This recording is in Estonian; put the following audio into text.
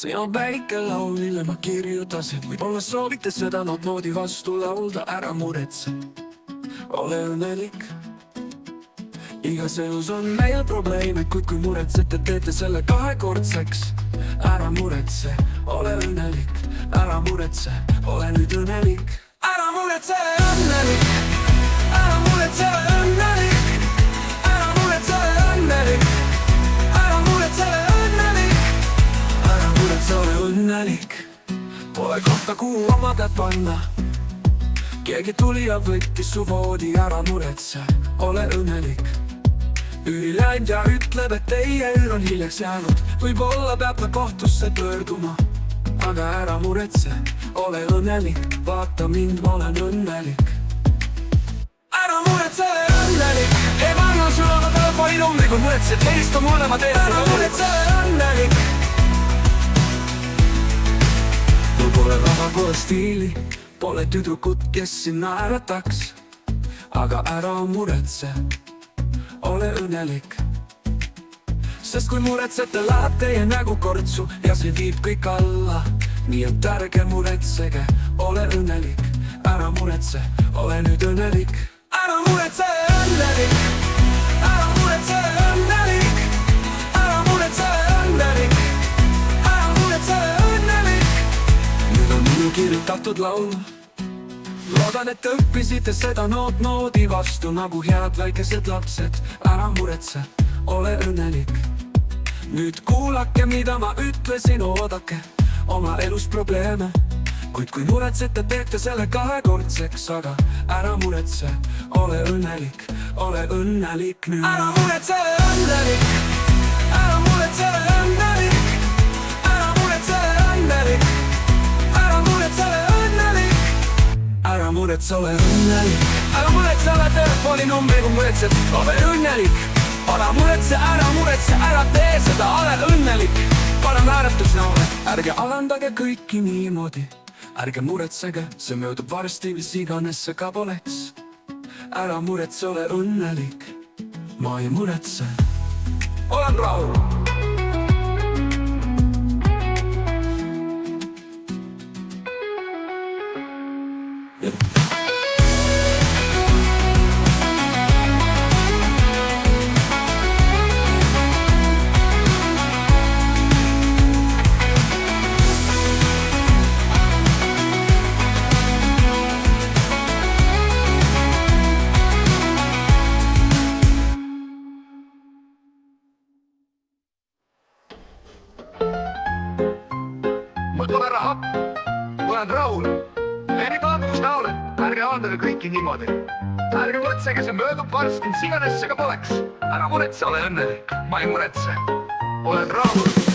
see on väike laul, mille ma kirjutasin. Võib-olla soovite seda noodi vastu laulda. Ära muretse, ole õnnelik. Igas elus on meil probleeme, kuid kui muretsete, teete selle kahekordseks. Ära muretse, ole õnnelik. Ära muretse, ole nüüd õnnelik. Ära muretse, õnnelik. Ära muretse, õnnelik. Ära muretse, õnnelik. Ära muretse, õnnelik. Ära muretse, ole õnnelik. Pole kohta, kuhu oma käed panna. Keegi tuli ja võttis su voodi. Ära muretse, ole õnnelik. Üüriländ ja ütleb, et teie üür on hiljaks jäänud. Võib-olla peab ta kohtusse pöörduma. Aga ära muretse, ole õnnelik. Vaata mind, ma olen õnnelik. Ära muretse, õnnelik. Ei panna sul oma telefoninumbri, kui muretsed. Helista mulle, ma teen. Ära muretse, õnnelik. Mul pole raha, pole stiili. Pole tüdrukut, kes sind naerataks. Aga ära muretse, ole õnnelik. Sest kui muretsete, läheb teie nägu kortsu ja see viib kõik alla. Nii et ärge muretsege, ole õnnelik. Ära muretse, ole nüüd õnnelik. Ära muretse, õnnelik. Ära muretse, õnnelik. Ära muretse, õnnelik. Ära muretse, õnnelik. Nüüd on minu kirjutatud laul. Loodan, et õppisite seda noodi vastu nagu head väikesed lapsed. Ära muretse, ole õnnelik. Nüüd kuulake, mida ma ütlesin, oodake oma elus probleeme. Kuid kui muretsete, teete selle kahekordseks. Aga ära muretse, ole õnnelik. Ole õnnelik nüüd. Ära muretse, õnnelik. Ära muretse, õnnelik. Ära muretse, õnnelik. Ära muretse, õnnelik. Ära muretse, ole õnnelik. Ära muretse, ole telefoninumbri, kui muretsed. Ole õnnelik. Ära muretse, ära tee seda, ole õnnelik. Panen naeratus näole, ärge alandage kõiki niimoodi. Ärge muretsege, see möödub varsti, mis iganes see ka poleks. Ära muretse, ole õnnelik. Ma ei muretse, olen rahul. Mul pole raha, olen rahul. Eri kaotus näole, ärge alandage kõiki niimoodi. Ärge muretsege, see möödub varsti, mis iganes see ka poleks. Ära muretse, ole õnnelik. Ma ei muretse, olen rahul.